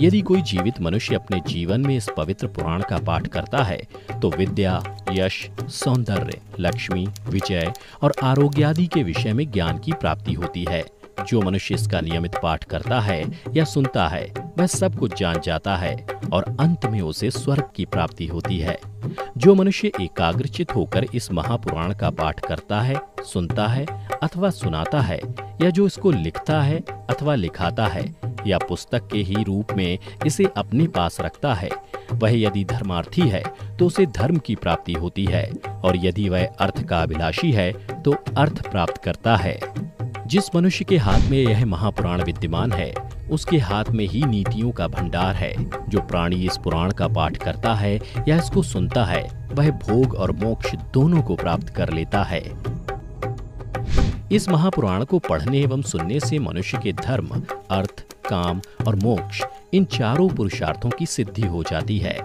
यदि कोई जीवित मनुष्य अपने जीवन में इस पवित्र पुराण का पाठ करता है तो विद्या, यश, सौंदर्य, लक्ष्मी, विजय और आरोग्य आदि के विषय में ज्ञान की प्राप्ति होती है। जो मनुष्य इसका नियमित पाठ करता है या सुनता है वह सब कुछ जान जाता है और अंत में उसे स्वर्ग की प्राप्ति होती है। जो मनुष्य एकाग्रचित होकर इस महापुराण का पाठ करता है, सुनता है अथवा सुनाता है, या जो इसको लिखता है अथवा लिखाता है या पुस्तक के ही रूप में इसे अपने पास रखता है, वह यदि धर्मार्थी है तो उसे धर्म की प्राप्ति होती है, और यदि वह अर्थ का अभिलाषी है तो अर्थ प्राप्त करता है। जिस मनुष्य के हाथ में यह महापुराण विद्यमान है उसके हाथ में ही नीतियों का भंडार है। जो प्राणी इस पुराण का पाठ करता है या इसको सुनता है वह भोग और मोक्ष दोनों को प्राप्त कर लेता है। इस महापुराण को पढ़ने एवं सुनने से मनुष्य के धर्म, अर्थ, काम और मोक्ष इन चारों पुरुषार्थों की सिद्धि हो जाती है।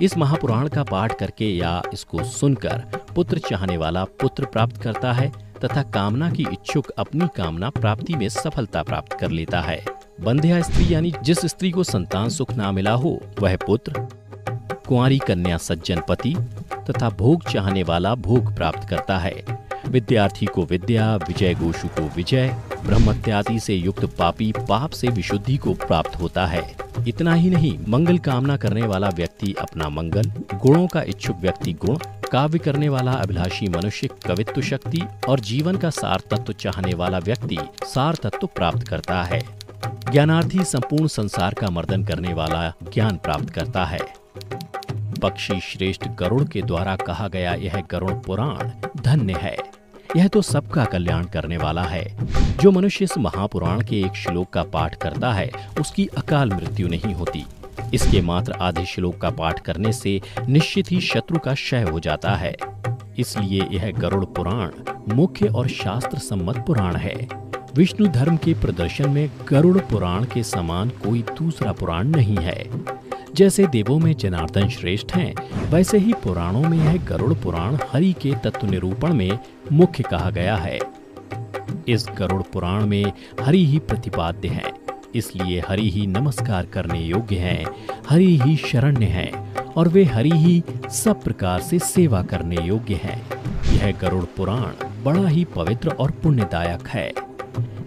इस महापुराण का पाठ करके या इसको सुनकर पुत्र चाहने वाला पुत्र प्राप्त करता है तथा कामना की इच्छुक अपनी कामना प्राप्ति में सफलता प्राप्त कर लेता है। बंध्या स्त्री यानी जिस स्त्री को संतान सुख ना मिला हो वह पुत्र, कुंवारी कन्या सज्जन पति तथा भोग चाहने वाला भोग प्राप्त करता है। विद्यार्थी को विद्या, विजय गोषु को विजय, ब्रह्मत्यादि से युक्त पापी पाप से विशुद्धि को प्राप्त होता है। इतना ही नहीं, मंगल कामना करने वाला व्यक्ति अपना मंगल, गुणों का इच्छुक व्यक्ति गुण, काव्य करने वाला अभिलाषी मनुष्य कवित्व शक्ति और जीवन का सार तत्व चाहने वाला व्यक्ति सार तत्व प्राप्त करता है। ज्ञानार्थी संपूर्ण संसार का मर्दन करने वाला ज्ञान प्राप्त करता है। पक्षी श्रेष्ठ गरुड़ के द्वारा कहा गया यह गरुड़ पुराण धन्य है। यह तो सबका कल्याण करने वाला है। जो मनुष्य इस महापुराण के एक श्लोक का पाठ करता है उसकी अकाल मृत्यु नहीं होती। इसके मात्र आधे श्लोक का पाठ करने से निश्चित ही शत्रु का क्षय हो जाता है। इसलिए यह गरुड़ पुराण मुख्य और शास्त्र सम्मत पुराण है। विष्णु धर्म के प्रदर्शन में गरुड़ पुराण के समान कोई दूसरा पुराण नहीं है। जैसे देवों में जनार्दन श्रेष्ठ हैं, वैसे ही पुराणों में यह गरुड़ पुराण हरि के तत्व निरूपण में मुख्य कहा गया है। इस गरुड़ पुराण में हरि ही प्रतिपाद्य हैं, इसलिए हरि ही नमस्कार करने योग्य हैं, हरि ही शरण्य हैं और वे हरि ही सब प्रकार से सेवा करने योग्य हैं। यह गरुड़ पुराण बड़ा ही पवित्र और पुण्यदायक है।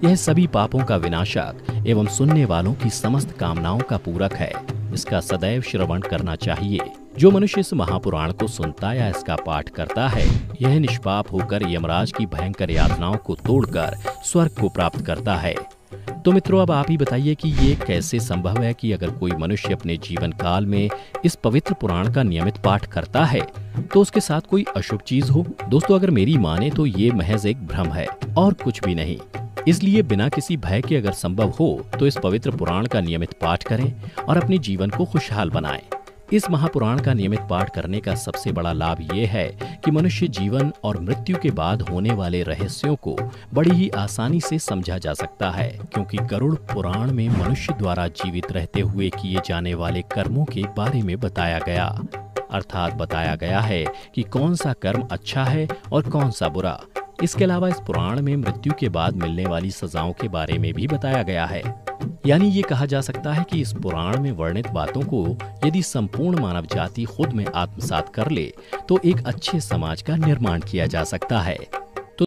यह सभी पापों का विनाशक एवं सुनने वालों की समस्त कामनाओं का पूरक है। इसका सदैव श्रवण करना चाहिए। जो मनुष्य इस महापुराण को सुनता या इसका पाठ करता है, यह निष्पाप होकर यमराज की भयंकर यातनाओं को तोड़कर स्वर्ग को प्राप्त करता है। तो मित्रों, अब आप ही बताइए कि ये कैसे संभव है कि अगर कोई मनुष्य अपने जीवन काल में इस पवित्र पुराण का नियमित पाठ करता है तो उसके साथ कोई अशुभ चीज हो। दोस्तों, अगर मेरी माने तो ये महज एक भ्रम है और कुछ भी नहीं। इसलिए बिना किसी भय के अगर संभव हो तो इस पवित्र पुराण का नियमित पाठ करें और अपने जीवन को खुशहाल बनाएं। इस महापुराण का नियमित पाठ करने का सबसे बड़ा लाभ ये है कि मनुष्य जीवन और मृत्यु के बाद होने वाले रहस्यों को बड़ी ही आसानी से समझा जा सकता है, क्योंकि गरुड़ पुराण में मनुष्य द्वारा जीवित रहते हुए किए जाने वाले कर्मों के बारे में बताया गया। अर्थात बताया गया है कि कौन सा कर्म अच्छा है और कौन सा बुरा। इसके अलावा इस पुराण में मृत्यु के बाद मिलने वाली सजाओं के बारे में भी बताया गया है। यानी ये कहा जा सकता है कि इस पुराण में वर्णित बातों को यदि संपूर्ण मानव जाति खुद में आत्मसात कर ले तो एक अच्छे समाज का निर्माण किया जा सकता है।